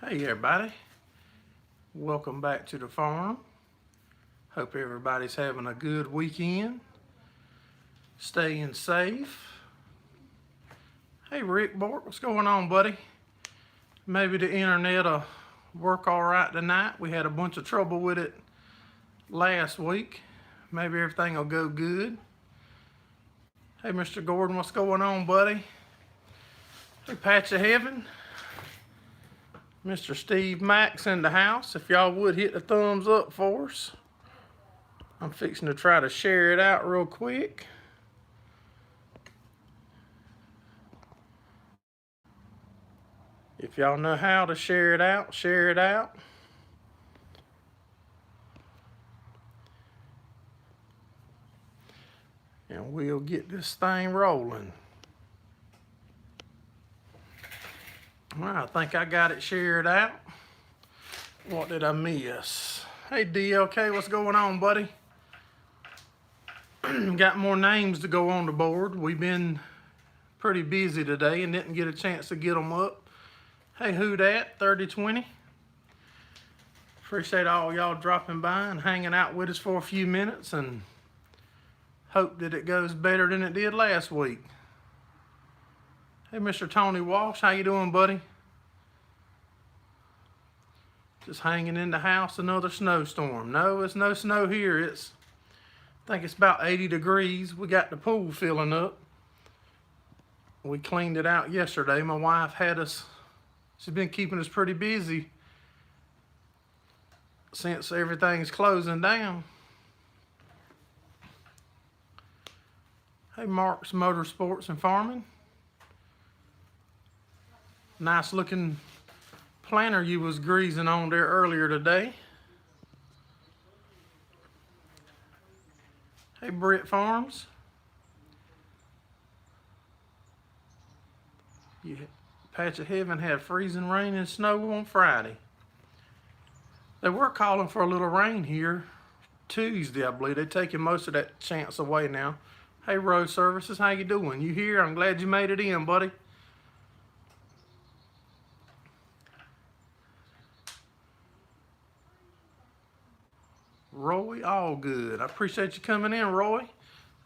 Hey everybody, welcome back to the farm. Hope everybody's having a good weekend, staying safe. Hey Rick Bort, what's going on, buddy? Maybe the internet'll work all right tonight. We had a bunch of trouble with it last week. Maybe everything will go good. Hey Mr. Gordon, what's going on, buddy? Hey Patch of Heaven. Mr. Steve Max in the house. If y'all would hit the thumbs up for us. I'm fixing to try to share it out real quick. If y'all know how to share it out, share it out. And we'll get this thing rolling. Well, I think I got it shared out. What did I miss? Hey DLK, what's going on, buddy? Got more names to go on the board. We've been pretty busy today and didn't get a chance to get them up. Hey, who dat? 3020. Appreciate all y'all dropping by and hanging out with us for a few minutes, and hope that it goes better than it did last week. Hey, Mr. Tony Walsh, how you doing, buddy? Just hanging in the house, another snowstorm. No, it's no snow here. I think it's about 80 degrees. We got the pool filling up. We cleaned it out yesterday. My wife she's been keeping us pretty busy since everything's closing down. Hey, Mark's Motorsports and Farming. Nice looking planter you was greasing on there earlier today. Hey, Britt Farms. Yeah, Patch of Heaven had freezing rain and snow on Friday. They were calling for a little rain here Tuesday, I believe. They're taking most of that chance away now. Hey, Road Services, how you doing? You here? I'm glad you made it in, buddy. Roy Allgood. I appreciate you coming in, Roy.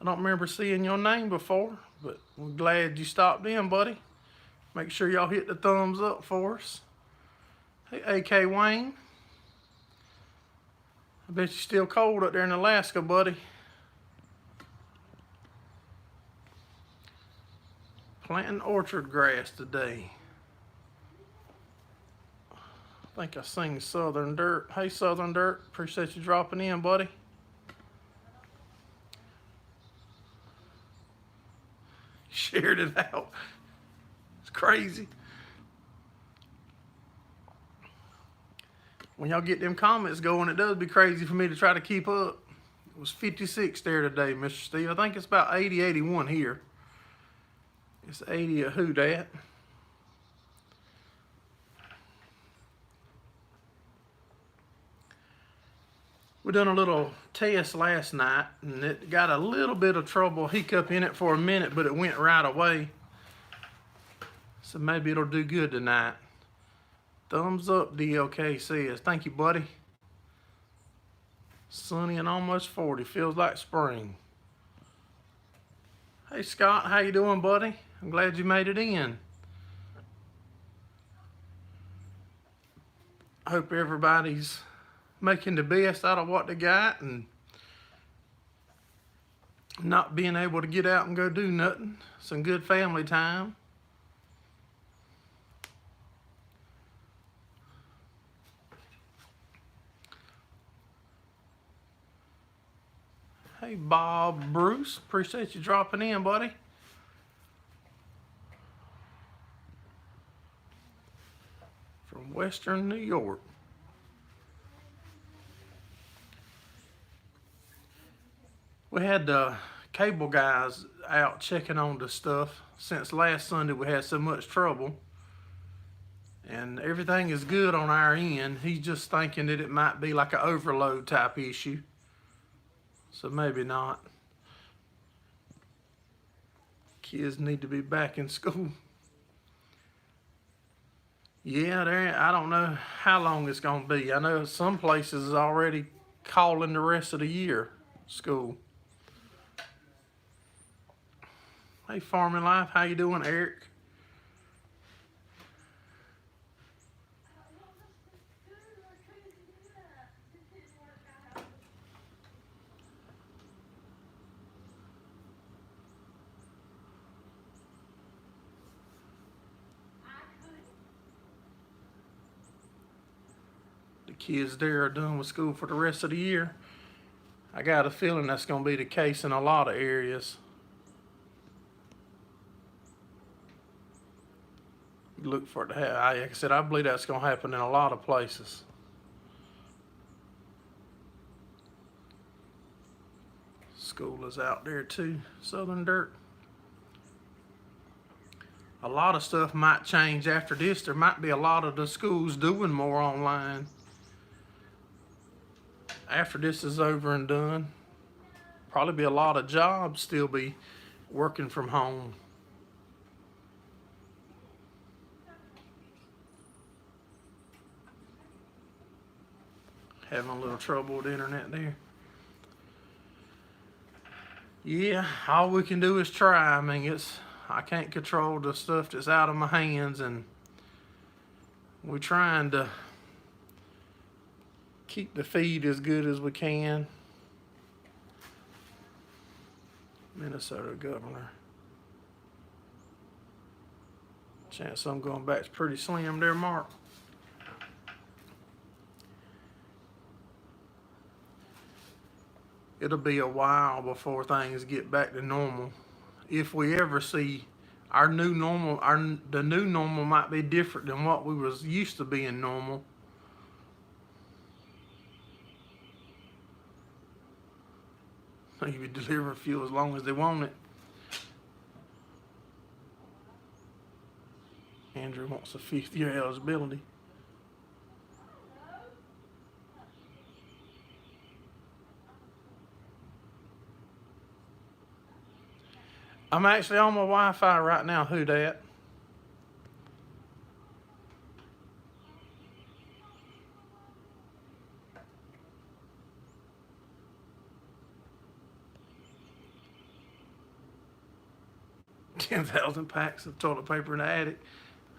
I don't remember seeing your name before, but we're glad you stopped in, buddy. Make sure y'all hit the thumbs up for us. Hey, AK Wayne. I bet you're still cold up there in Alaska, buddy. Planting orchard grass today. I think I sing Southern Dirt. Hey, Southern Dirt. Appreciate you dropping in, buddy. Shared it out. It's crazy. When y'all get them comments going, it does be crazy for me to try to keep up. It was 56 there today, Mr. Steve. I think it's about 80, 81 here. It's 80 of who dat. We done a little test last night, and it got a little bit of trouble, hiccup in it for a minute, but it went right away. So maybe it'll do good tonight. Thumbs up, DLK says. Thank you, buddy. Sunny and almost 40. Feels like spring. Hey, Scott. How you doing, buddy? I'm glad you made it in. Hope everybody's making the best out of what they got and not being able to get out and go do nothing. Some good family time. Hey, Bob Bruce. Appreciate you dropping in, buddy. From Western New York. We had the cable guys out checking on the stuff since last Sunday. We had so much trouble, and everything is good on our end. He's just thinking that it might be like an overload type issue, so maybe not. Kids need to be back in school. Yeah, I don't know how long it's gonna be. I know some places is already calling the rest of the year school. Hey, Farming Life, how you doing, Eric? The kids there are done with school for the rest of the year. I got a feeling that's gonna be the case in a lot of areas. Look for it to happen. Like I said, I believe that's gonna happen in a lot of places. School is out there too, Southern Dirt. A lot of stuff might change after this. There might be a lot of the schools doing more online after this is over and done. Probably be a lot of jobs still be working from home. Having a little trouble with the internet there. Yeah, all we can do is try. I mean, I can't control the stuff that's out of my hands, and we're trying to keep the feed as good as we can. Minnesota governor. Chance I'm going back's pretty slim there, Mark. It'll be a while before things get back to normal. If we ever see our new normal, the new normal might be different than what we was used to being normal. Maybe deliver fuel as long as they want it. Andrew wants a 5th-year eligibility. I'm actually on my Wi-Fi right now. Who dat? $10,000 packs of toilet paper in the attic.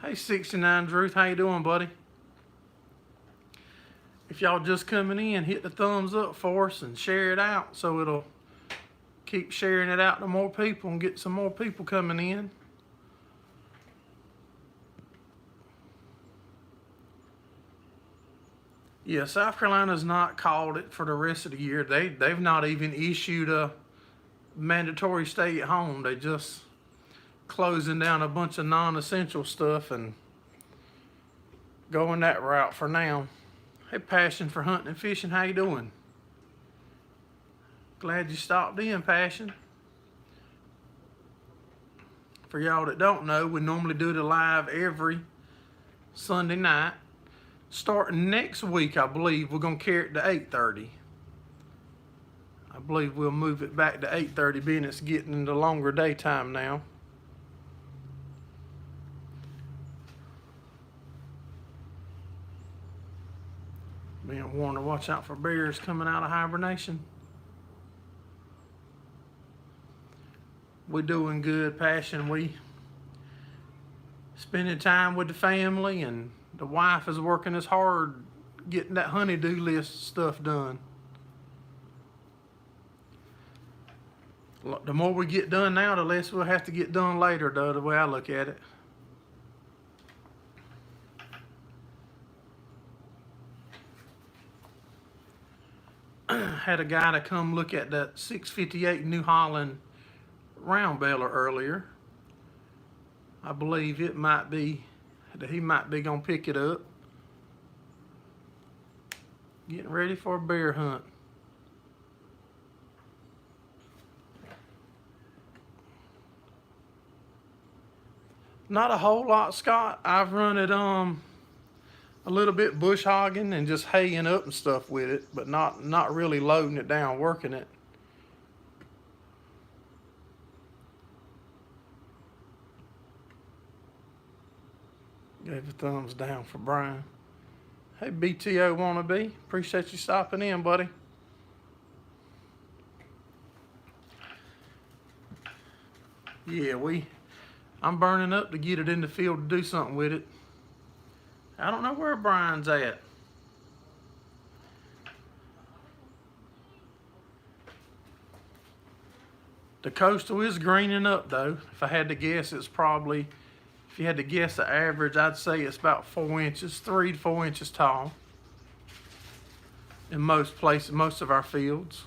Hey, 69 Druth, how you doing, buddy? If y'all just coming in, hit the thumbs up for us and share it out so it'll keep sharing it out to more people and get some more people coming in. Yeah, South Carolina's not called it for the rest of the year. They've not even issued a mandatory stay at home. They just closing down a bunch of non-essential stuff and going that route for now. Hey, Passion for Hunting and Fishing, how you doing? Glad you stopped in, Passion. For y'all that don't know, we normally do the live every Sunday night. Starting next week, I believe, we're going to carry it to 8:30. I believe we'll move it back to 8:30, being it's getting into longer daytime now. Being warned to watch out for bears coming out of hibernation. We're doing good, Passion. We spending time with the family, and the wife is working as hard getting that honey-do list stuff done. The more we get done now, the less we'll have to get done later, though, the way I look at it. Had a guy to come look at that 658 New Holland round baler earlier. I believe it might be that he might be gonna pick it up. Getting ready for a bear hunt. Not a whole lot, Scott. I've run it a little bit bush hogging and just haying up and stuff with it, but not really loading it down, working it. Gave a thumbs down for Brian. Hey, BTO wannabe. Appreciate you stopping in, buddy. Yeah, I'm burning up to get it in the field to do something with it. I don't know where Brian's at. The coastal is greening up though. If I had to guess, it's probably, if you had to guess the average, I'd say it's about 4 inches, 3 to 4 inches tall in most places, most of our fields.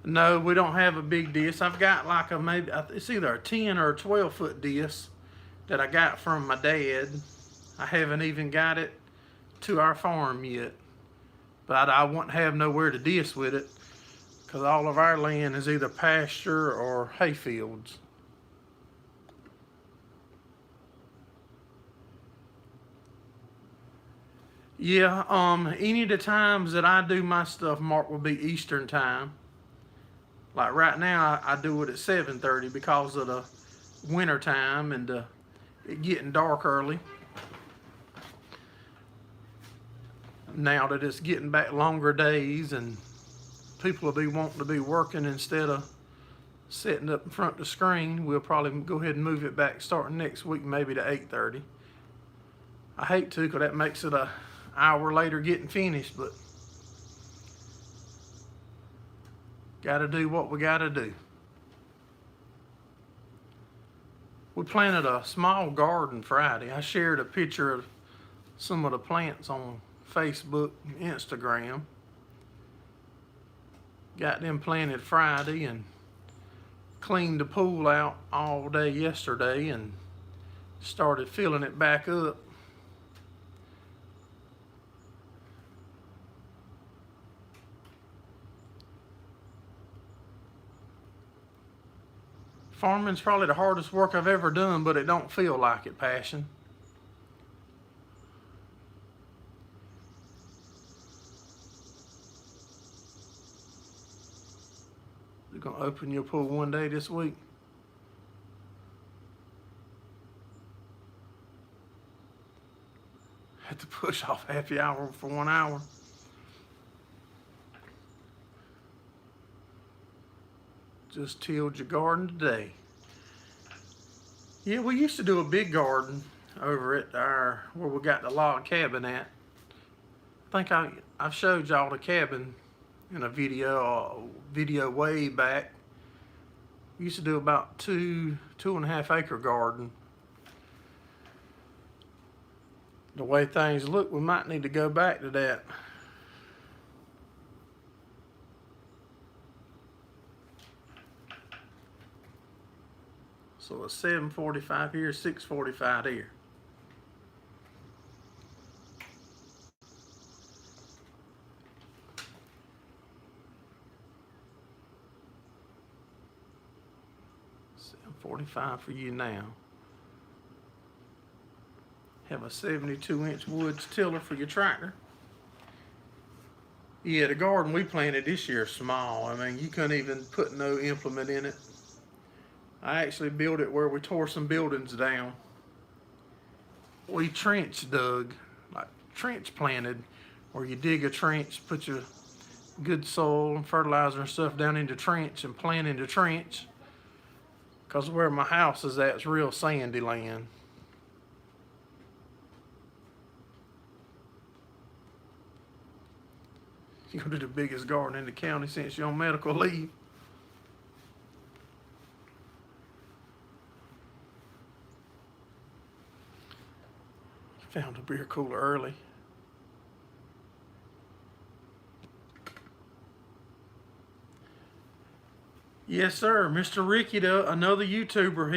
No, we don't have a big disc. I've got like a maybe, it's either a 10 or a 12-foot disc that I got from my dad. I haven't even got it to our farm yet, but I wouldn't have nowhere to disc with it because all of our land is either pasture or hay fields. Yeah, any of the times that I do my stuff, Mark, will be Eastern time. Like right now, I do it at 7:30 because of the winter time and it getting dark early. Now that it's getting back longer days and people will be wanting to be working instead of sitting up in front of the screen, we'll probably go ahead and move it back starting next week, maybe to 8:30. I hate to, because that makes it an hour later getting finished, but gotta do what we gotta do. We planted a small garden Friday. I shared a picture of some of the plants on Facebook and Instagram. Got them planted Friday and cleaned the pool out all day yesterday and started filling it back up. Farming's probably the hardest work I've ever done, but it don't feel like it, Passion. You're gonna open your pool one day this week? Had to push off happy hour for 1 hour. Just tilled your garden today. Yeah, we used to do a big garden over at where we got the log cabin at. I think I've showed y'all the cabin in a video way back. We used to do about 2.5 acre garden. The way things look, we might need to go back to that. So it's 7:45 here, 6:45 here. $7:45 for you now. Have a 72-inch woods tiller for your tractor. Yeah, the garden we planted this year is small. I mean, you couldn't even put no implement in it. I actually built it where we tore some buildings down. We trench dug, like trench planted, where you dig a trench, put your good soil and fertilizer and stuff down into trench and plant into trench. Because where my house is at, it's real sandy land. You're gonna do the biggest garden in the county since you're on medical leave. Found a beer cooler early. Yes, sir. Mr. Ricky, another YouTuber,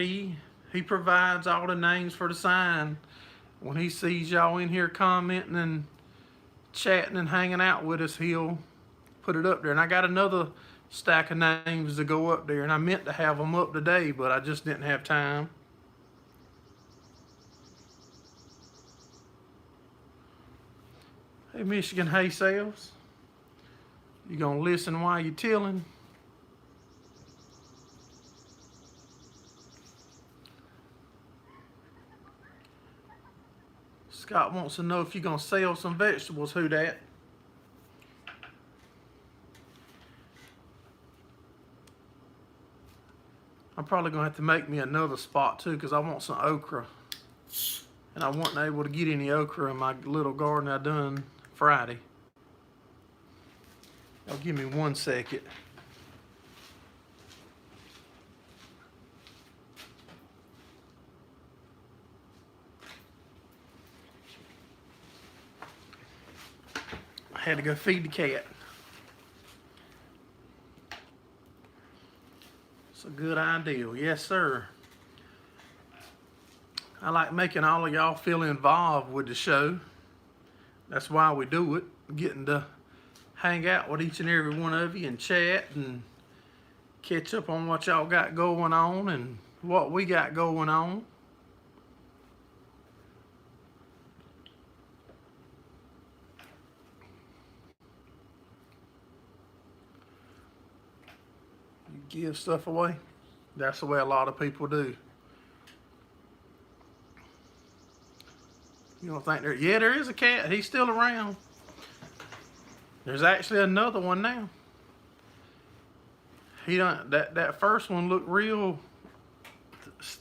he provides all the names for the sign. When he sees y'all in here commenting and chatting and hanging out with us, he'll put it up there. And I got another stack of names to go up there, and I meant to have them up today, but I just didn't have time. Hey, Michigan Hay Sales, you gonna listen while you're tilling? Scott wants to know if you're gonna sell some vegetables. Who dat? I'm probably gonna have to make me another spot too, because I want some okra. And I wasn't able to get any okra in my little garden I done Friday. Oh, give me 1 second. I had to go feed the cat. It's a good idea. Yes, sir. I like making all of y'all feel involved with the show. That's why we do it. Getting to hang out with each and every one of you and chat and catch up on what y'all got going on and what we got going on. You give stuff away. That's the way a lot of people do. You don't think yeah, there is a cat. He's still around. There's actually another one now. He don't, that first one looked real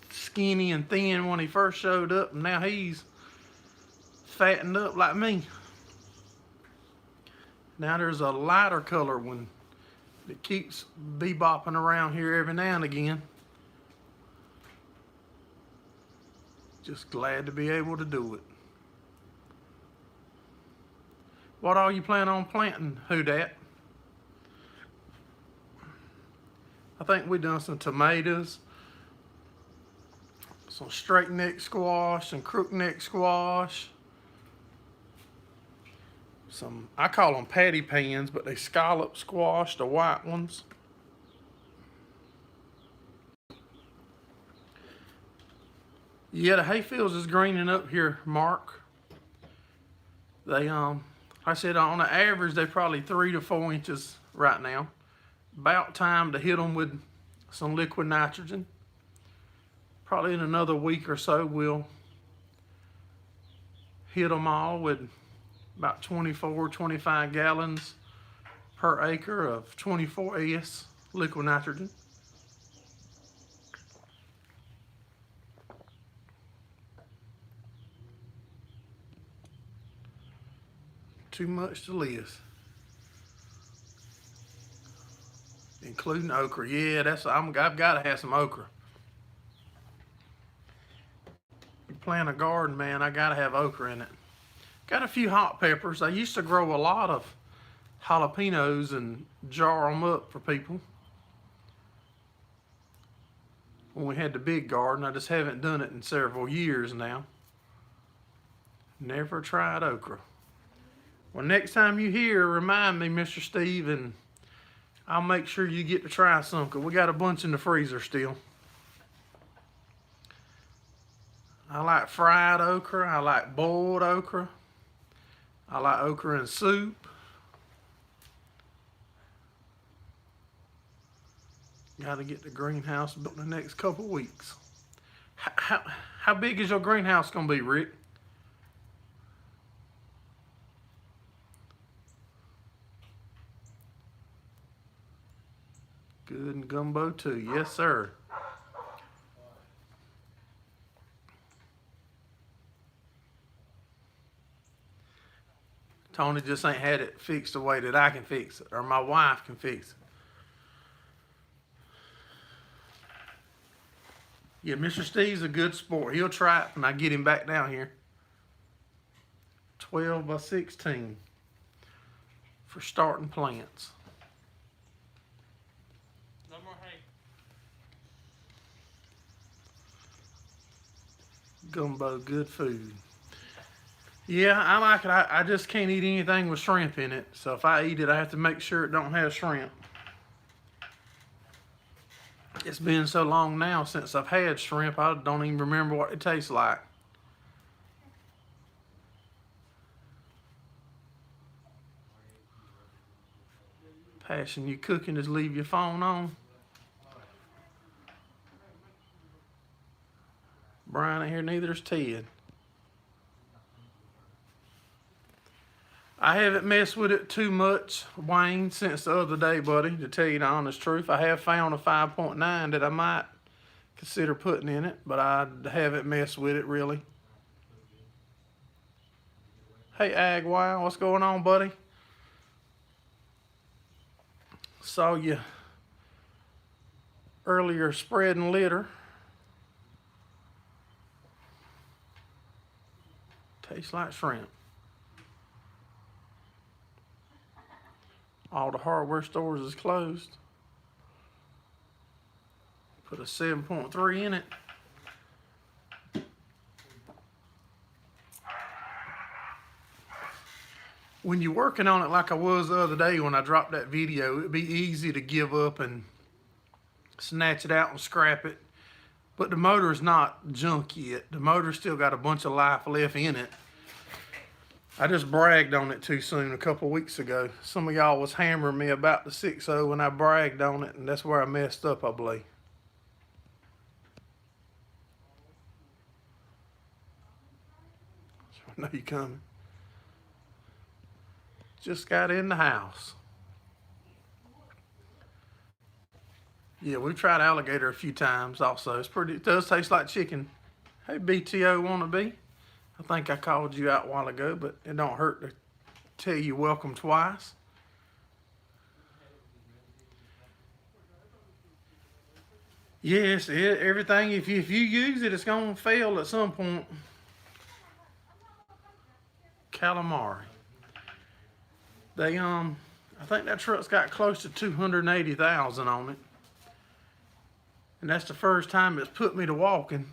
skinny and thin when he first showed up, and now he's fattened up like me. Now there's a lighter color one that keeps bebopping around here every now and again. Just glad to be able to do it. What all you plan on planting, who dat? I think we done some tomatoes, some straight neck squash, and crook neck squash. Some, I call them patty pans, but they scallop squash, the white ones. Yeah, the hayfields is greening up here, Mark. They I said on the average they're probably 3 to 4 inches right now. About time to hit them with some liquid nitrogen. Probably in another week or so we'll hit them all with about 24, 25 gallons per acre of 24S liquid nitrogen. Too much to list. Including okra. Yeah, I've got to have some okra. You plant a garden, man, I got to have okra in it. Got a few hot peppers. I used to grow a lot of jalapenos and jar them up for people when we had the big garden. I just haven't done it in several years now. Never tried okra. Well, next time you hear, remind me, Mr. Steve, and I'll make sure you get to try some, because we got a bunch in the freezer still. I like fried okra. I like boiled okra. I like okra in soup. Got to get the greenhouse built in the next couple weeks. How big is your greenhouse going to be, Rick? Good and gumbo too. Yes, sir. Tony just ain't had it fixed the way that I can fix it, or my wife can fix it. Yeah, Mr. Steve's a good sport. He'll try it when I get him back down here. 12 by 16 for starting plants. No more hay. Gumbo, good food. Yeah, I like it. I just can't eat anything with shrimp in it. So if I eat it, I have to make sure it don't have shrimp. It's been so long now since I've had shrimp, I don't even remember what it tastes like. Passion, you cooking, just leave your phone on. Brian ain't here, neither is Ted. I haven't messed with it too much, Wayne, since the other day, buddy, to tell you the honest truth. I have found a 5.9 that I might consider putting in it, but I haven't messed with it really. Hey, Ag Wow, what's going on, buddy? Saw you earlier spreading litter. Tastes like shrimp. All the hardware stores is closed. Put a 7.3 in it. When you're working on it like I was the other day when I dropped that video, it'd be easy to give up and snatch it out and scrap it. But the motor's not junk yet. The motor's still got a bunch of life left in it. I just bragged on it too soon a couple weeks ago. Some of y'all was hammering me about the 6.0 when I bragged on it, and that's where I messed up, I believe. I know you coming. Just got in the house. Yeah, we've tried alligator a few times also. It does taste like chicken. Hey, BTO wannabe. I think I called you out a while ago, but it don't hurt to tell you welcome twice. Yes, everything, if you use it, it's going to fail at some point. Calamari. They, I think that truck's got close to 280,000 on it. And that's the first time it's put me to walking.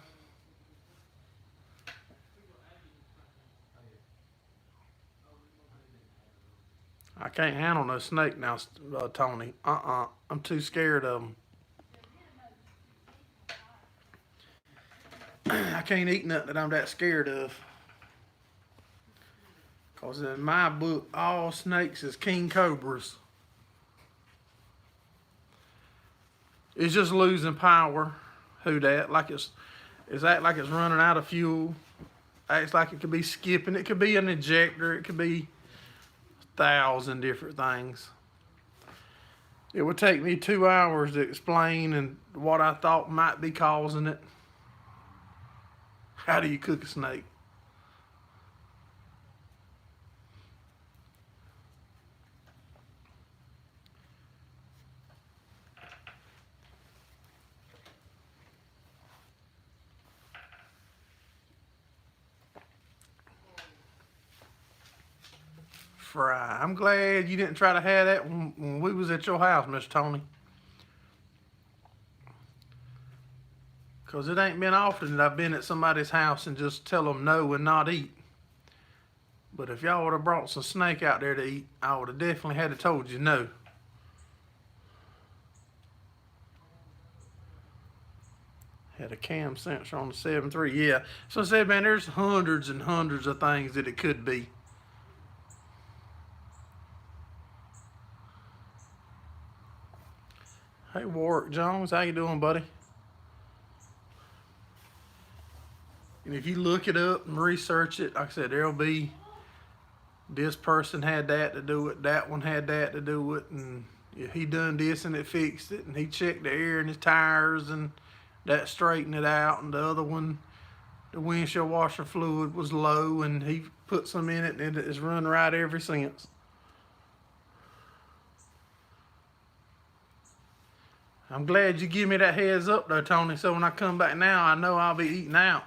I can't handle no snake now, Tony. I'm too scared of them. I can't eat nothing that I'm that scared of. Because in my book, all snakes is king cobras. It's just losing power. Who that? Like it's act like it's running out of fuel. Acts like it could be skipping. It could be an ejector. It could be 1,000 different things. It would take me 2 hours to explain and what I thought might be causing it. How do you cook a snake? Fry. I'm glad you didn't try to have that when we was at your house, Mr. Tony. Because it ain't been often that I've been at somebody's house and just tell them no and not eat. But if y'all would have brought some snake out there to eat, I would have definitely had to told you no. Had a cam sensor on the 7.3. Yeah. So I said, man, there's hundreds and hundreds of things that it could be. Hey, Warwick Jones, how you doing, buddy? And if you look it up and research it, like I said, there'll be this person had that to do it, that one had that to do it, and he done this and it fixed it, and he checked the air in his tires and that straightened it out, and the other one, the windshield washer fluid was low and he put some in it and it has run right ever since. I'm glad you give me that heads up though, Tony, so when I come back now, I know I'll be eating out.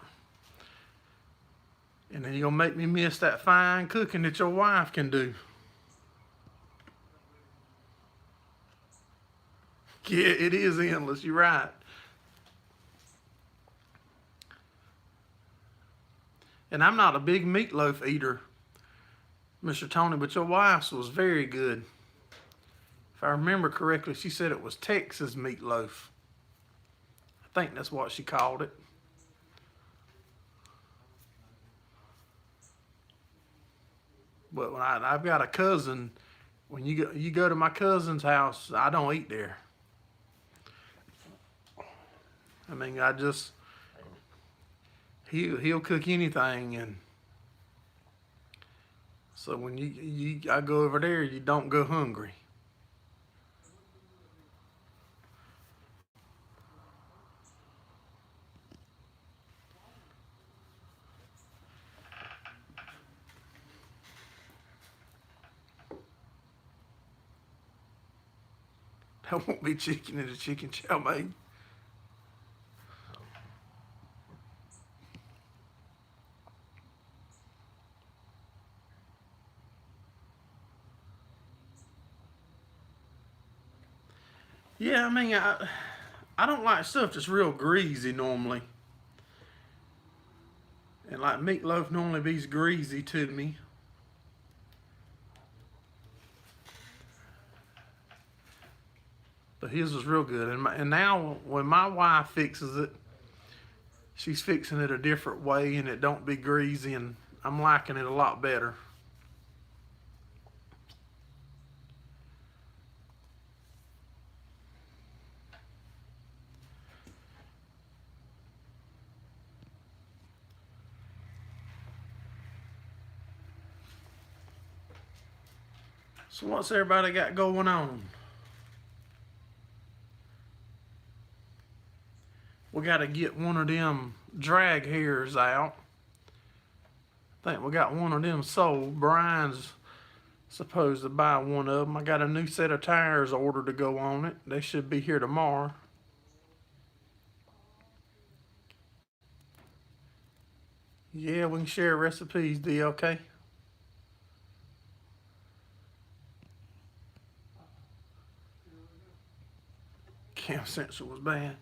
And then you're gonna make me miss that fine cooking that your wife can do. Yeah, it is endless, you're right. And I'm not a big meatloaf eater, Mr. Tony, but your wife's was very good. If I remember correctly, she said it was Texas meatloaf. I think that's what she called it. But when I've got a cousin, when you go to my cousin's house, I don't eat there. I mean, he'll cook anything, and So when I go over there, you don't go hungry. That won't be chicken in the chicken chow mein. Yeah, I mean, I don't like stuff that's real greasy normally. And like meatloaf normally be greasy to me. But his was real good. And now when my wife fixes it, she's fixing it a different way and it don't be greasy, and I'm liking it a lot better. So what's everybody got going on? We got to get one of them drag hairs out. I think we got one of them sold. Brian's supposed to buy one of them. I got a new set of tires ordered to go on it. They should be here tomorrow. Yeah, we can share recipes, D, okay? Cam sensor was bad.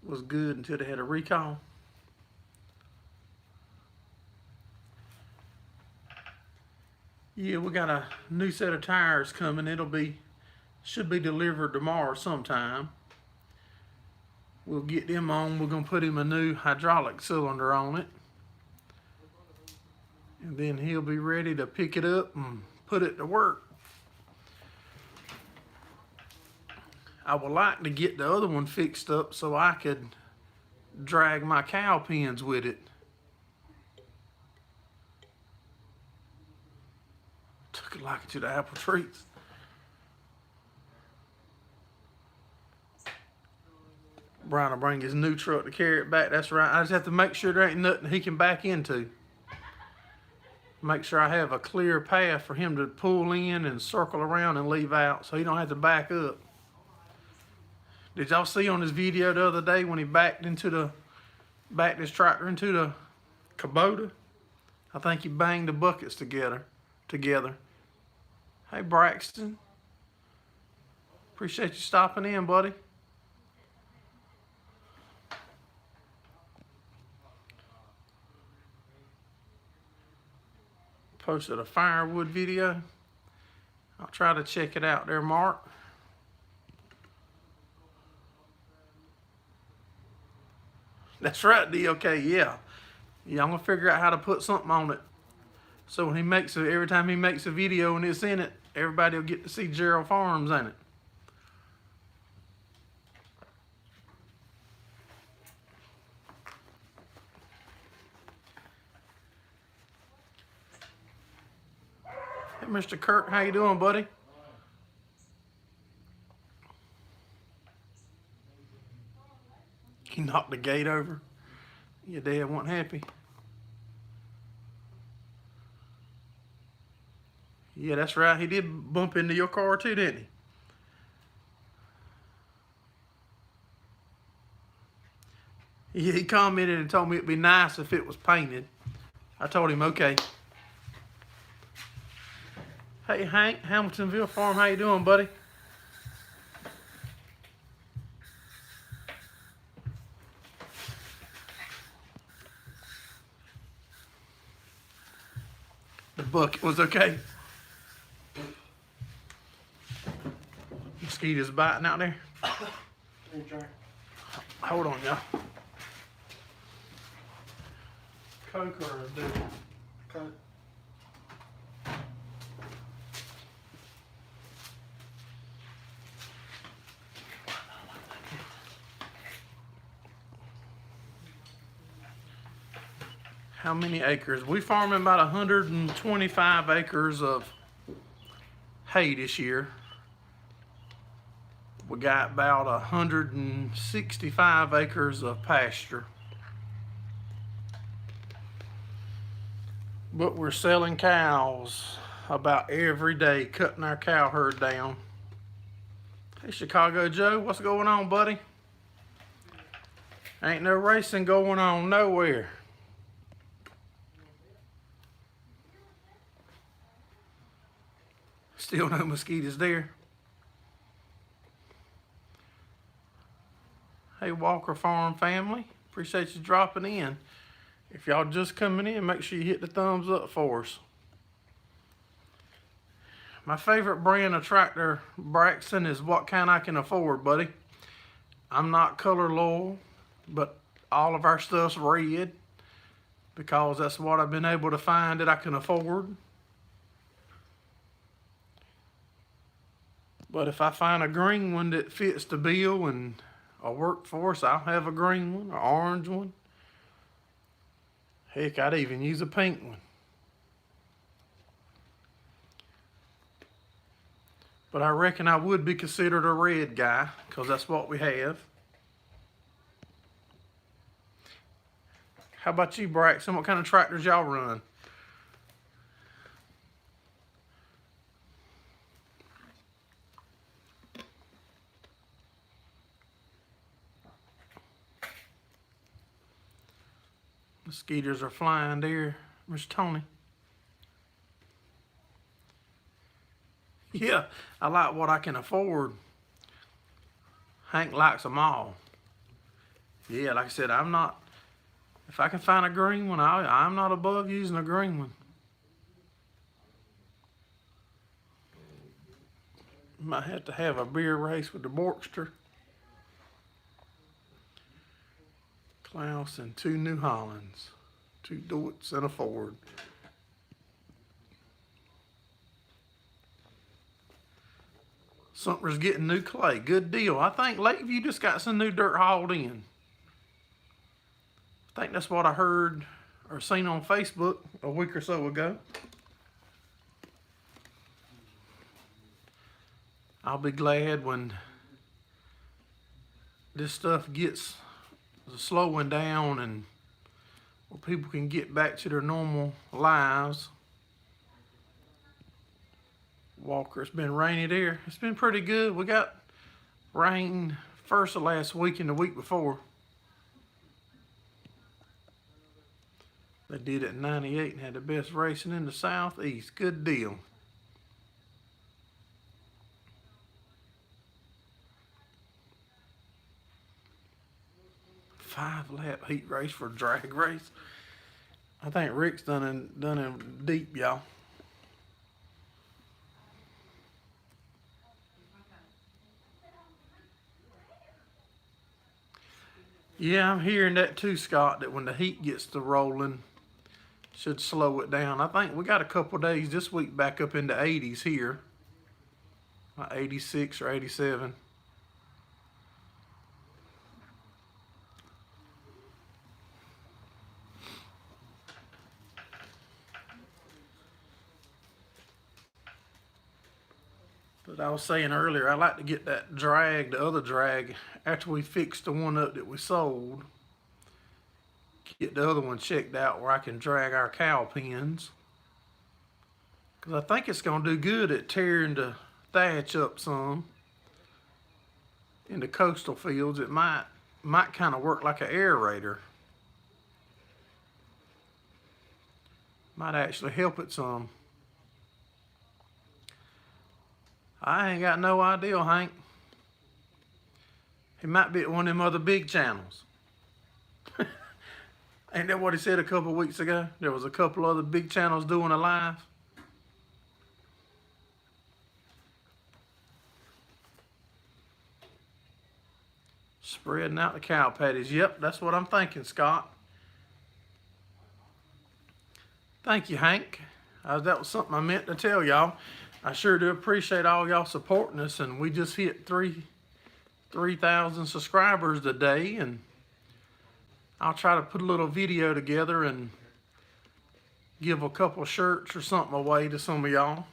Was good until they had a recall. Yeah, we got a new set of tires coming. Should be delivered tomorrow sometime. We'll get them on. We're gonna put him a new hydraulic cylinder on it. And then he'll be ready to pick it up and put it to work. I would like to get the other one fixed up so I could drag my cow pens with it. Took it like it to the apple trees. Brian will bring his new truck to carry it back. That's right. I just have to make sure there ain't nothing he can back into. Make sure I have a clear path for him to pull in and circle around and leave out so he don't have to back up. Did y'all see on his video the other day when he backed his tractor into the Kubota? I think he banged the buckets together. Hey Braxton. Appreciate you stopping in, buddy. Posted a firewood video. I'll try to check it out there, Mark. That's right, DOK, yeah. Yeah, I'm gonna figure out how to put something on it. So when every time he makes a video and it's in it, everybody will get to see Gerraldfarms in it. Hey, Mr. Kirk, how you doing, buddy? He knocked the gate over. Your dad wasn't happy. Yeah, that's right. He did bump into your car too, didn't he? Yeah, he commented and told me it'd be nice if it was painted. I told him, okay. Hey, Hank, Hamiltonville Farm, how you doing, buddy? The bucket was okay. Mosquitoes biting out there. Hold on, y'all. Coke or a dude? Coke. how many acres? We farming about 125 acres of hay this year. We got about 165 acres of pasture. But we're selling cows about every day, cutting our cow herd down. Hey, Chicago Joe, what's going on, buddy? Ain't no racing going on nowhere. Still no mosquitoes there. Hey, Walker Farm family, appreciate you dropping in. If y'all just coming in, make sure you hit the thumbs up for us. My favorite brand of tractor, Braxton, is what kind I can afford, buddy. I'm not color loyal, but all of our stuff's red because that's what I've been able to find that I can afford. But if I find a green one that fits the bill and a workforce, I'll have a green one, or orange one. Heck, I'd even use a pink one. But I reckon I would be considered a red guy, because that's what we have. How about you, Braxton? What kind of tractors y'all run? Mosquitoes are flying there, Mr. Tony. Yeah, I like what I can afford. Hank likes them all. Yeah, like I said, I'm not, if I can find a green one, I'm not above using a green one. Might have to have a beer race with the Borkster. Klaus and 2 New Hollands, 2 Deutz and a Ford. Sumter's getting new clay. Good deal. I think Lakeview just got some new dirt hauled in. I think that's what I heard or seen on Facebook a week or so ago. I'll be glad when this stuff gets slowing down and where people can get back to their normal lives. Walker, it's been rainy there. It's been pretty good. We got rain first of last week and the week before. They did it in 98 and had the best racing in the Southeast. Good deal. Five-lap heat race for drag race. I think Rick's done in deep, y'all. Yeah, I'm hearing that too, Scott, that when the heat gets to rolling, should slow it down. I think we got a couple days this week back up into 80s here. 86 or 87. But I was saying earlier, I like to get that drag, the other drag, after we fix the one up that we sold. Get the other one checked out where I can drag our cow pens. Because I think it's going to do good at tearing the thatch up some. In the coastal fields, it might kind of work like an aerator. Might actually help it some. I ain't got no idea, Hank. He might be at one of them other big channels. Ain't that what he said a couple weeks ago? There was a couple other big channels doing a live. Spreading out the cow patties. Yep, that's what I'm thinking, Scott. Thank you, Hank. That was something I meant to tell y'all. I sure do appreciate all y'all supporting us, and we just hit 3,000 subscribers today, and I'll try to put a little video together and give a couple shirts or something away to some of y'all.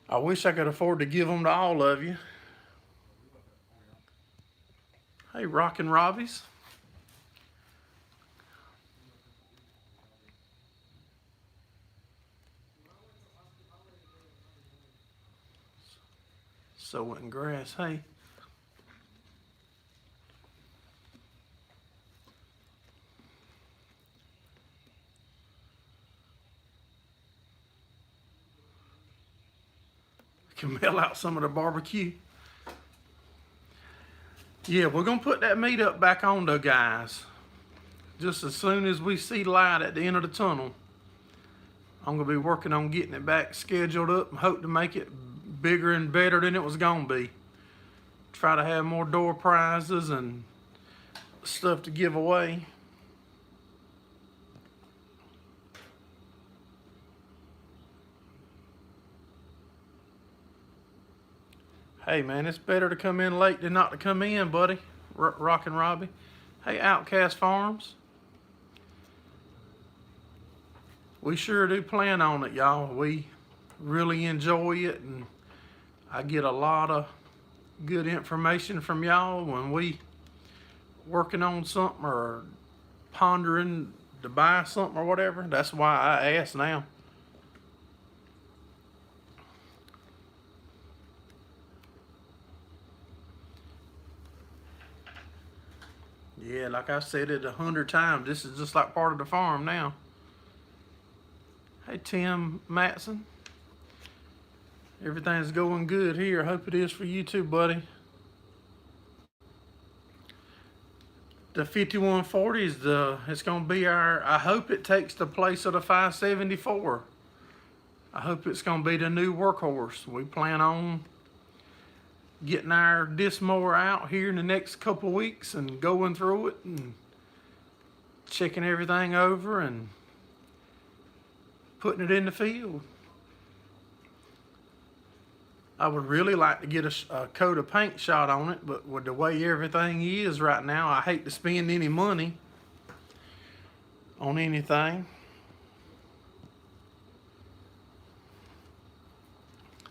I wish I could afford to give them to all of you. Hey, Rockin' Robbies. Sowing grass, hey. Can mail out some of the barbecue. Yeah, we're gonna put that meat up back on though, guys. Just as soon as we see light at the end of the tunnel, I'm gonna be working on getting it back scheduled up and hope to make it bigger and better than it was gonna be. Try to have more door prizes and stuff to give away. Hey man, it's better to come in late than not to come in, buddy. Rockin' Robbie. Hey, Outcast Farms. We sure do plan on it, y'all. We really enjoy it, and I get a lot of good information from y'all when we working on something or pondering to buy something or whatever. That's why I ask now. Yeah, like I said it 100 times, this is just like part of the farm now. Hey, Tim Matson. Everything's going good here. Hope it is for you too, buddy. The 5140 is it's gonna be I hope it takes the place of the 574. I hope it's gonna be the new workhorse. We plan on getting our disc mower out here in the next couple of weeks and going through it and checking everything over and putting it in the field. I would really like to get a coat of paint shot on it, but with the way everything is right now, I hate to spend any money on anything.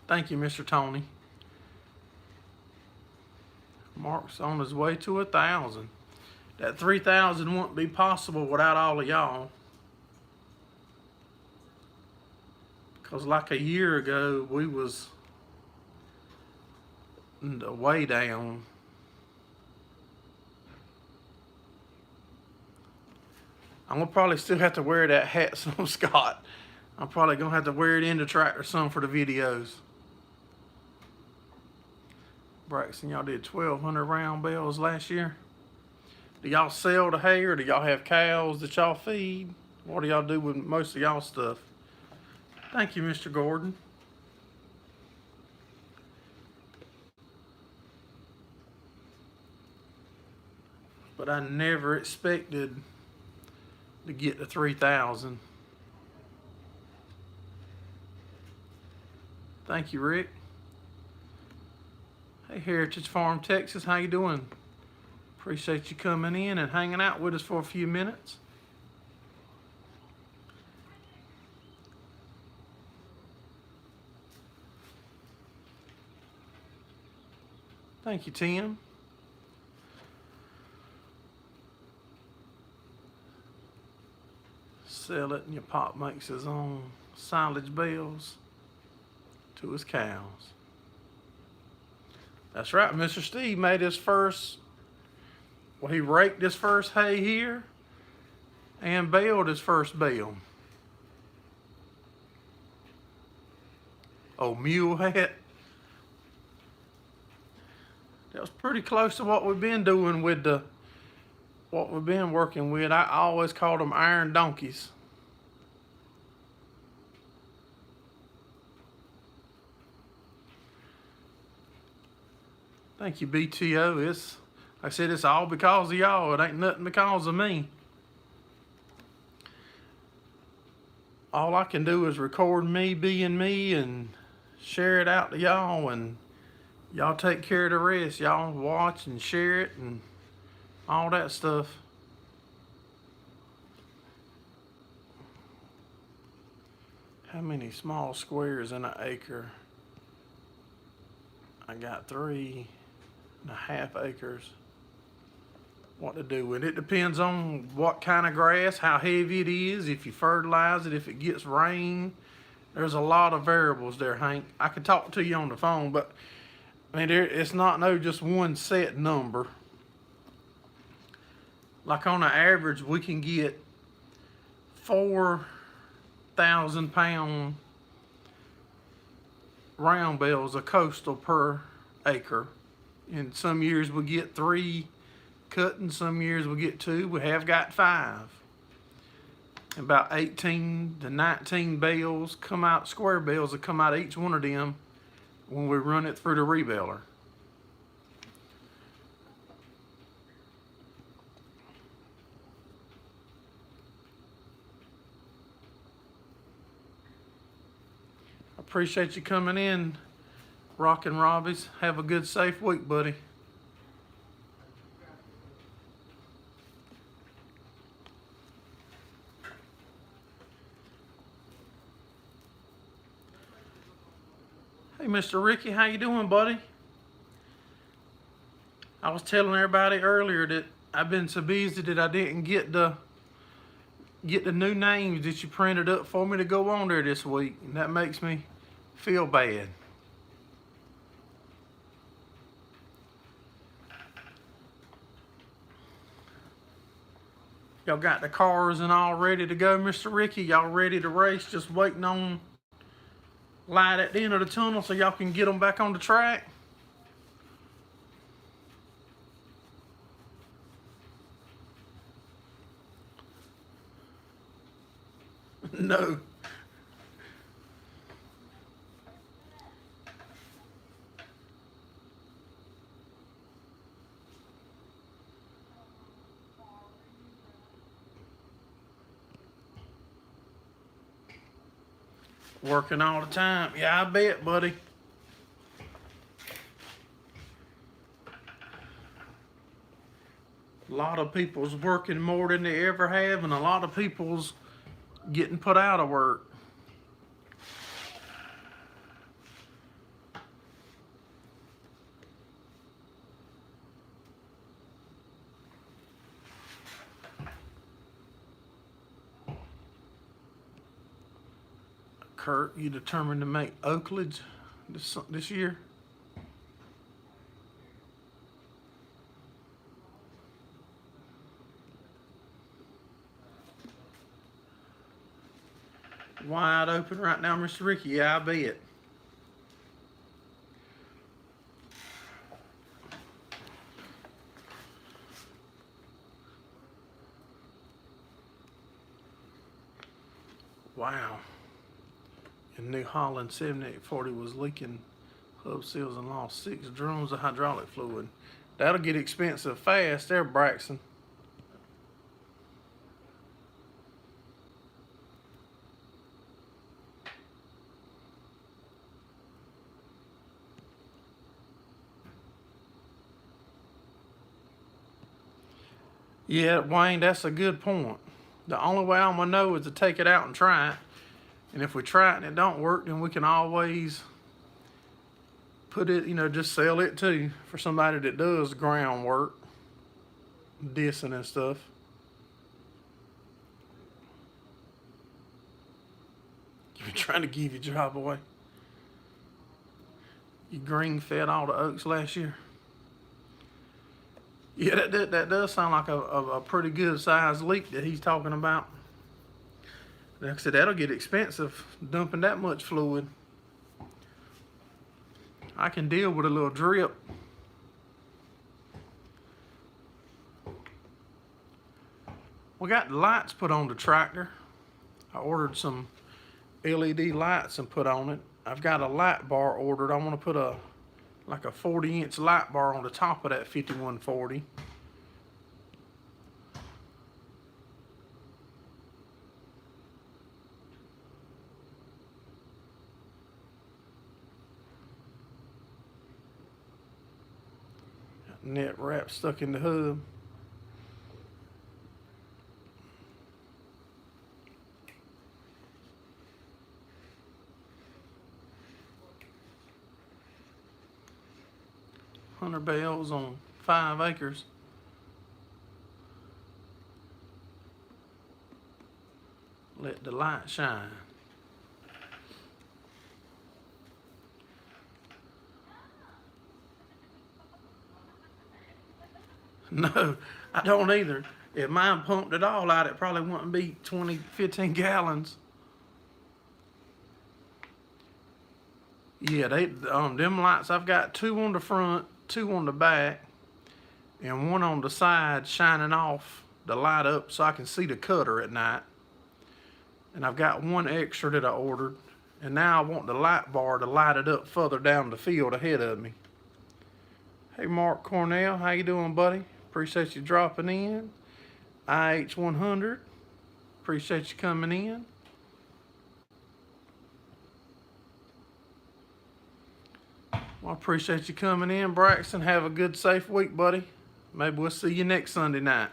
Thank you, Mr. Tony. Mark's on his way to 1,000. That 3,000 wouldn't be possible without all of y'all. Cause like a year ago, we was way down. I'm gonna probably still have to wear that hat some, Scott. I'm probably gonna have to wear it in the tractor some for the videos. Braxton, y'all did 1,200 round bales last year. Do y'all sell the hay, or do y'all have cows that y'all feed? What do y'all do with most of y'all stuff? Thank you, Mr. Gordon. But I never expected to get to 3,000. Thank you, Rick. Hey, Heritage Farm, Texas, how you doing? Appreciate you coming in and hanging out with us for a few minutes. Thank you, Tim. Sell it, and your pop makes his own silage bales to his cows. That's right, Mr. Steve made his first, well, he raked his first hay here and baled his first bale. Oh, mule hat. That was pretty close to what we've been doing with what we've been working with. I always called them iron donkeys. Thank you, BTO. Like I said, it's all because of y'all. It ain't nothing because of me. All I can do is record me being me and share it out to y'all, and y'all take care of the rest. Y'all watch and share it and all that stuff. How many small squares in an acre? I got 3.5 acres. What to do with it? It depends on what kind of grass, how heavy it is, if you fertilize it, if it gets rain. There's a lot of variables there, Hank. I could talk to you on the phone, but I mean, it's not no just one set number. Like on an average, we can get 4,000-pound round bells of coastal per acre. In some years we get 3 cutting, some years we get 2. We have got 5. About 18 to 19 bales come out, square bales that come out each one of them when we run it through the rebaler. Appreciate you coming in, Rockin' Robbies. Have a good, safe week, buddy. Hey, Mr. Ricky, how you doing, buddy? I was telling everybody earlier that I've been so busy that I didn't get the new names that you printed up for me to go on there this week, and that makes me feel bad. Y'all got the cars and all ready to go, Mr. Ricky? Y'all ready to race? Just waiting on light at the end of the tunnel so y'all can get them back on the track? No. Working all the time. Yeah, I bet, buddy. A lot of people's working more than they ever have, and a lot of people's getting put out of work. Kurt, you determined to make Oakledge this year? Wide open right now, Mr. Ricky. Yeah, I bet. Wow. In New Holland, 7840 was leaking hub seals and lost 6 drums of hydraulic fluid. That'll get expensive fast there, Braxton. Yeah, Wayne, that's a good point. The only way I'm gonna know is to take it out and try it. And if we try it and it don't work, then we can always put it, just sell it too for somebody that does groundwork, dissing and stuff. You've been trying to give your job away. You green fed all the oaks last year. Yeah, that does sound like a pretty good sized leak that he's talking about. Like I said, that'll get expensive, dumping that much fluid. I can deal with a little drip. We got the lights put on the tractor. I ordered some LED lights and put on it. I've got a light bar ordered. I want to put like a 40-inch light bar on the top of that 5140. Net wrap stuck in the hub. 100 bales on 5 acres. Let the light shine. No, I don't either. If mine pumped it all out, it probably wouldn't be 20, 15 gallons. Yeah, them lights, I've got 2 on the front, 2 on the back, and 1 on the side shining off the light up so I can see the cutter at night. And I've got 1 extra that I ordered. And now I want the light bar to light it up further down the field ahead of me. Hey Mark Cornell, how you doing, buddy? Appreciate you dropping in. IH100, appreciate you coming in. Well, I appreciate you coming in, Braxton. Have a good, safe week, buddy. Maybe we'll see you next Sunday night.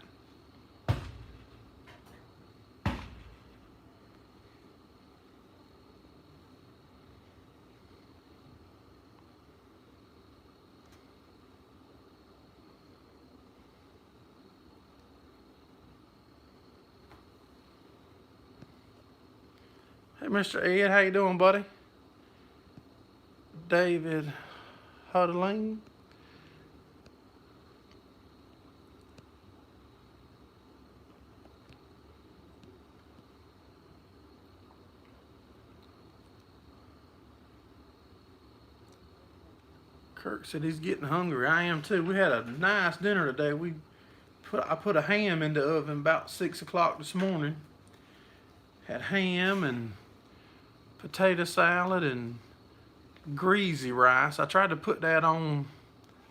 Hey, Mr. Ed, how you doing, buddy? David Huddling. Kirk said he's getting hungry. I am too. We had a nice dinner today. I put a ham in the oven about 6 o'clock this morning. Had ham and potato salad and greasy rice. I tried to put that on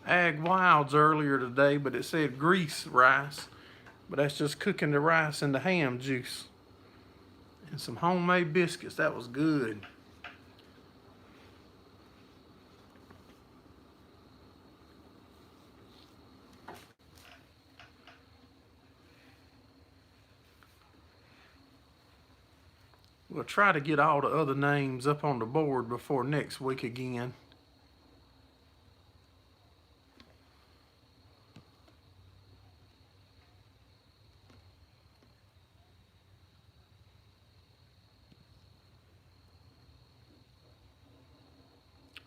Ag Wilds earlier today, but it said grease rice. But that's just cooking the rice in the ham juice. And some homemade biscuits. That was good. We'll try to get all the other names up on the board before next week again.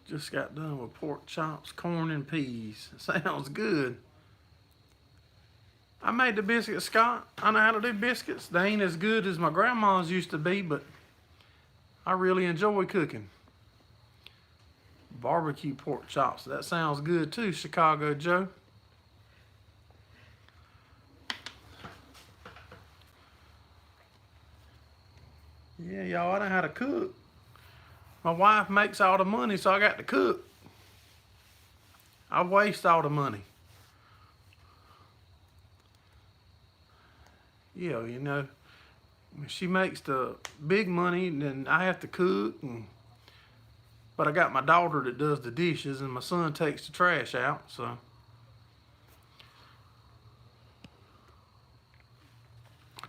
Just got done with pork chops, corn, and peas. Sounds good. I made the biscuits, Scott. I know how to do biscuits. They ain't as good as my grandma's used to be, but I really enjoy cooking. Barbecue pork chops. That sounds good too, Chicago Joe. Yeah, y'all, I know how to cook. My wife makes all the money, so I got to cook. I waste all the money. Yeah, you know, when she makes the big money, then I have to cook. But I got my daughter that does the dishes, and my son takes the trash out. So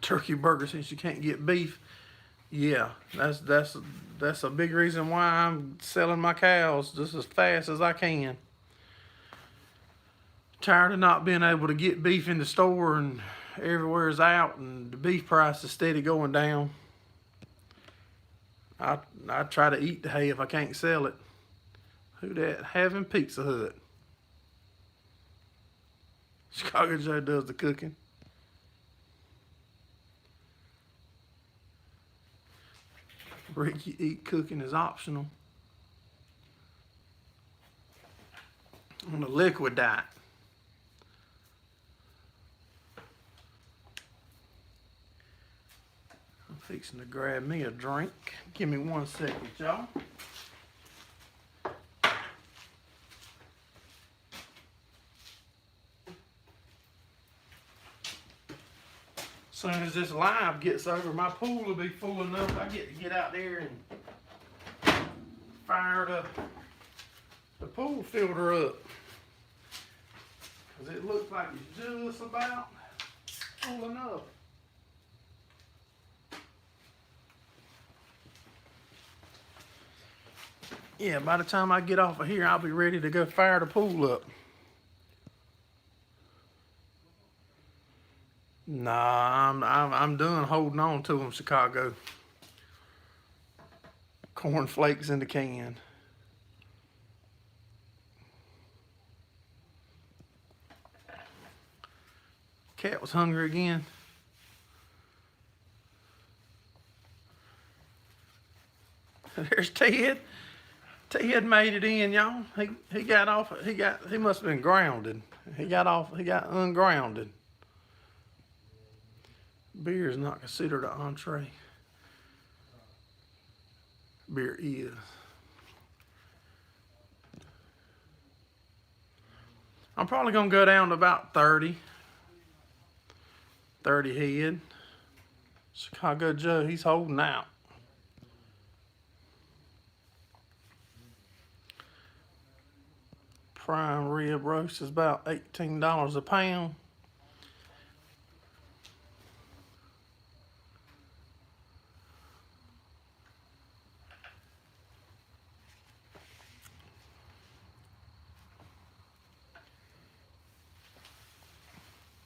turkey burger, since you can't get beef. Yeah, that's a big reason why I'm selling my cows just as fast as I can. Tired of not being able to get beef in the store and everywhere's out, and the beef price is steady going down. I try to eat the hay if I can't sell it. Who that having Pizza Hut? Chicago Joe does the cooking. Rick, you eat cooking is optional. On a liquid diet. I'm fixing to grab me a drink. Give me 1 second, y'all. As soon as this live gets over, my pool will be full enough. I get to get out there and fire the pool filter up. Because it looks like it's just about full enough. Yeah, by the time I get off of here, I'll be ready to go fire the pool up. Nah, I'm done holding on to them, Chicago. Cornflakes in the can. Cat was hungry again. There's Ted. Ted made it in, y'all. He got off. He must have been grounded. He got off. He got ungrounded. Beer is not considered an entree. Beer is. I'm probably gonna go down to about 30 head. Chicago Joe, he's holding out. Prime rib roast is about $18 a pound.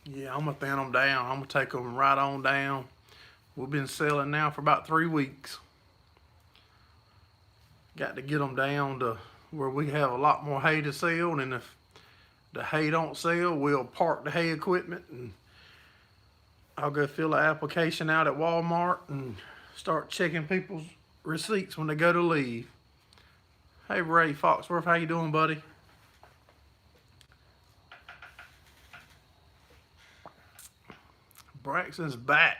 Yeah, I'm gonna thin them down. I'm gonna take them right on down. We've been selling now for about 3 weeks. Got to get them down to where we have a lot more hay to sell, and if the hay don't sell, we'll park the hay equipment and I'll go fill an application out at Walmart and start checking people's receipts when they go to leave. Hey Ray Foxworth, how you doing, buddy? Braxton's back.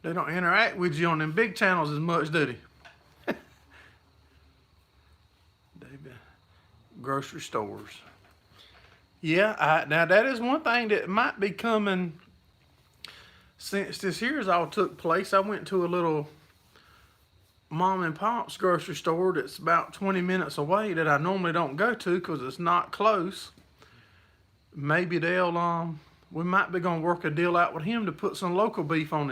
They don't interact with you on them big channels as much, do they? Grocery stores. Yeah, now that is one thing that might be coming since this here's all took place. I went to a little mom and pop's grocery store that's about 20 minutes away that I normally don't go to because it's not close. Maybe we might be gonna work a deal out with him to put some local beef on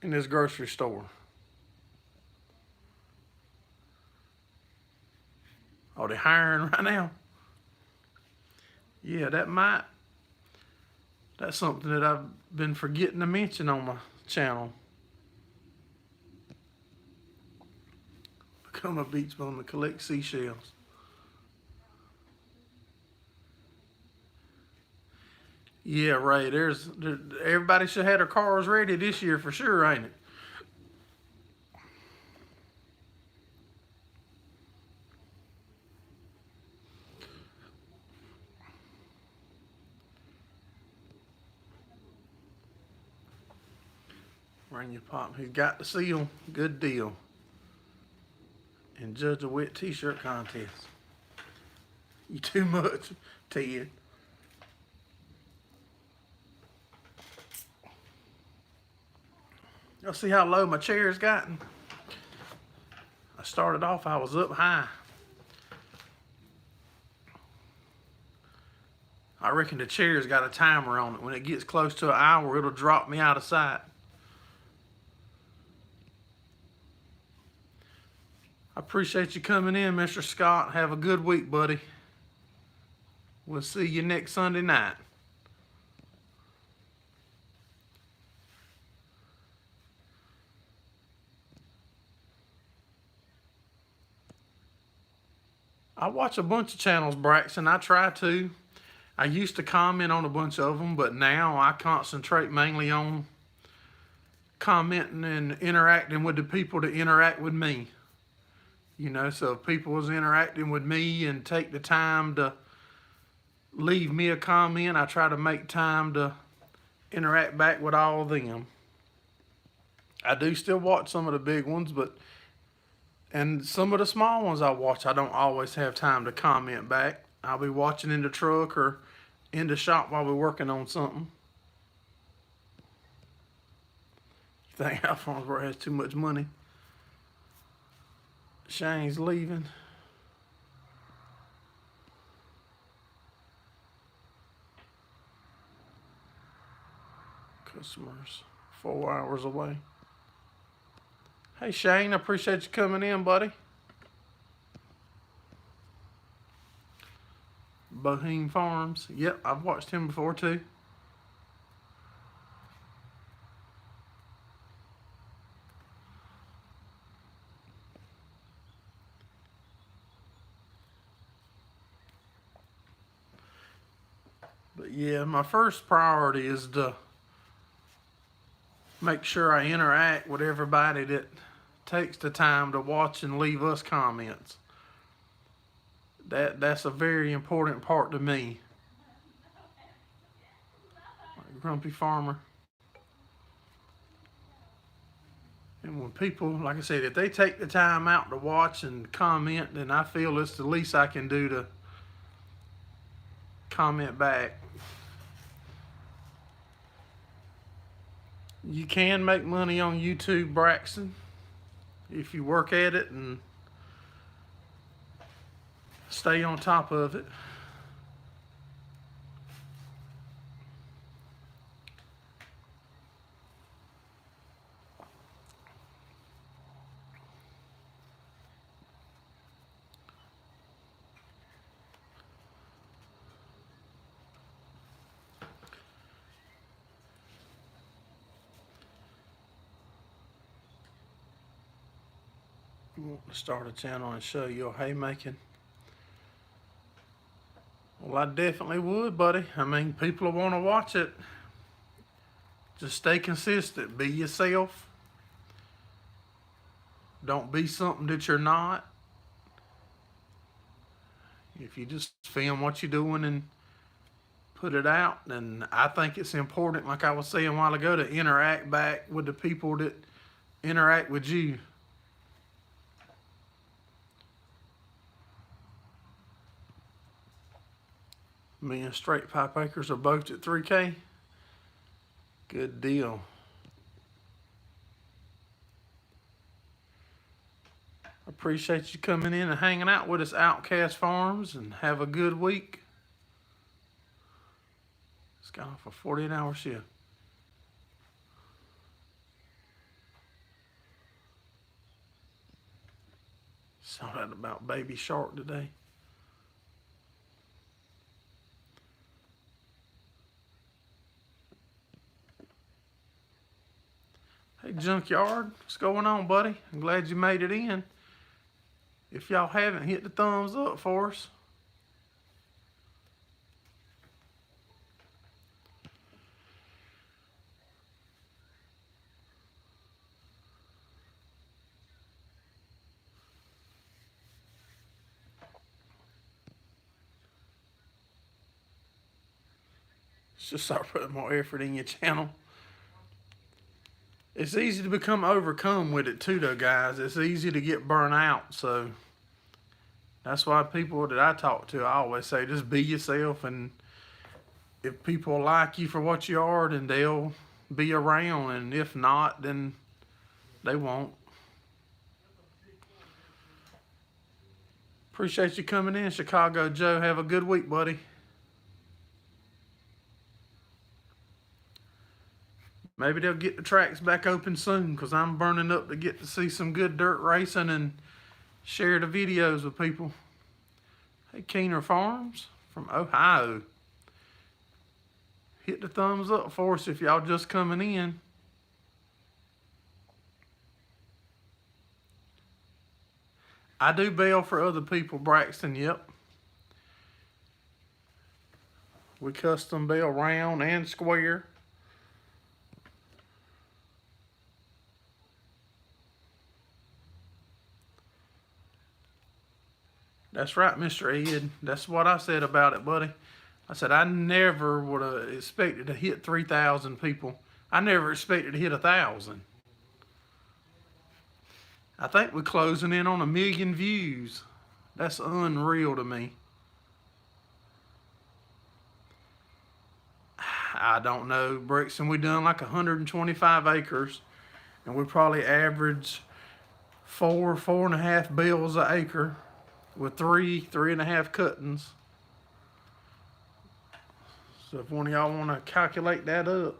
in his grocery store. Oh, they're hiring right now? Yeah, that's something that I've been forgetting to mention on my channel. Become a beach bum and collect seashells. Yeah, Ray, everybody should have their cars ready this year for sure, ain't it? Bring your pop. He's got the seal. Good deal. And judge a wet t-shirt contest. You too much, Ted. Y'all see how low my chair's gotten? I started off, I was up high. I reckon the chair's got a timer on it. When it gets close to an hour, it'll drop me out of sight. I appreciate you coming in, Mr. Scott. Have a good week, buddy. We'll see you next Sunday night. I watch a bunch of channels, Braxton. I try to. I used to comment on a bunch of them, but now I concentrate mainly on commenting and interacting with the people that interact with me. You know, so if people was interacting with me and take the time to leave me a comment, I try to make time to interact back with all of them. I do still watch some of the big ones, and some of the small ones I watch, I don't always have time to comment back. I'll be watching in the truck or in the shop while we're working on something. You think Alphonse has too much money? Shane's leaving. Customers 4 hours away. Hey Shane, I appreciate you coming in, buddy. Gerraldfarms. Yep, I've watched him before too. But yeah, my first priority is to make sure I interact with everybody that takes the time to watch and leave us comments. That's a very important part to me. Grumpy Farmer. And when people, like I said, if they take the time out to watch and comment, then I feel it's the least I can do to comment back. You can make money on YouTube, Braxton, if you work at it and stay on top of it. You want to start a channel and show your haymaking? Well, I definitely would, buddy. I mean, people want to watch it. Just stay consistent. Be yourself. Don't be something that you're not. If you just film what you're doing and put it out, then I think it's important, like I was saying a while ago, to interact back with the people that interact with you. Me and Straight Pipe Acres are both at 3K. Good deal. Appreciate you coming in and hanging out with us, Outcast Farms, and have a good week. It's got off a 48-hour shift. Saw that about Baby Shark today. Hey, Junkyard, what's going on, buddy? I'm glad you made it in. If y'all haven't, hit the thumbs up for us. Just start putting more effort in your channel. It's easy to become overcome with it too, though, guys. It's easy to get burnt out, so that's why people that I talk to, I always say, just be yourself, and if people like you for what you are, then they'll be around, and if not, then they won't. Appreciate you coming in, Chicago Joe. Have a good week, buddy. Maybe they'll get the tracks back open soon, because I'm burning up to get to see some good dirt racing and share the videos with people. Hey, Keener Farms from Ohio. Hit the thumbs up for us if y'all just coming in. I do bail for other people, Braxton, yep. We custom bail round and square. That's right, Mr. Ed. That's what I said about it, buddy. I said I never would have expected to hit 3,000 people. I never expected to hit 1,000. I think we're closing in on 1 million views. That's unreal to me. I don't know, Brixton. We done like 125 acres, and we probably average 4.5 bales an acre with 3.5 cuttings. So if one of y'all want to calculate that up.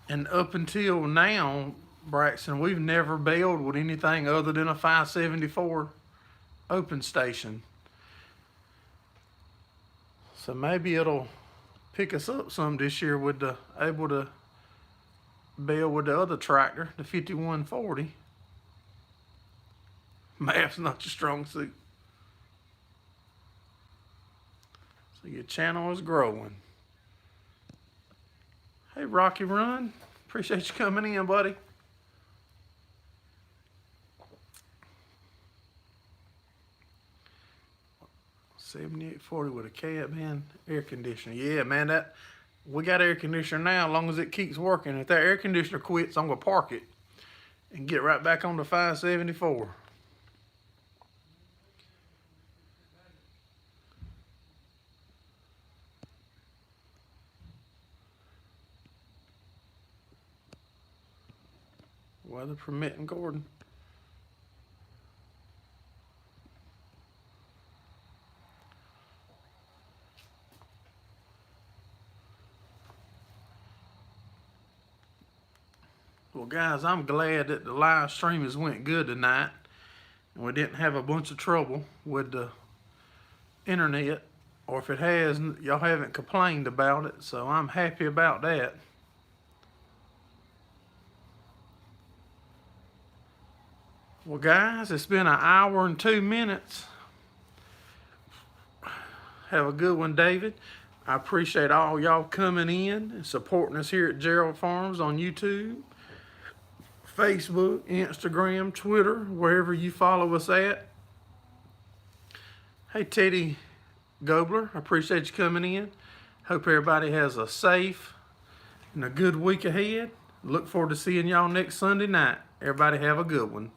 And up until now, Braxton, we've never bailed with anything other than a 574 open station. So maybe it'll pick us up some this year with the able to bail with the other tractor, the 5140. Math's not your strong suit. So your channel is growing. Hey, Rocky Run. Appreciate you coming in, buddy. $78.40 with a cab and air conditioner. Yeah, man, we got air conditioner now as long as it keeps working. If that air conditioner quits, I'm going to park it and get right back on the 574. Weather permitting, Gordon. Well, guys, I'm glad that the live stream has went good tonight, and we didn't have a bunch of trouble with the internet, or if it has, y'all haven't complained about it, so I'm happy about that. Well, guys, it's been an hour and 2 minutes. Have a good one, David. I appreciate all y'all coming in and supporting us here at Gerraldfarms on YouTube, Facebook, Instagram, Twitter, wherever you follow us at. Hey, Teddy Gobler, I appreciate you coming in. Hope everybody has a safe and a good week ahead. Look forward to seeing y'all next Sunday night. Everybody have a good one.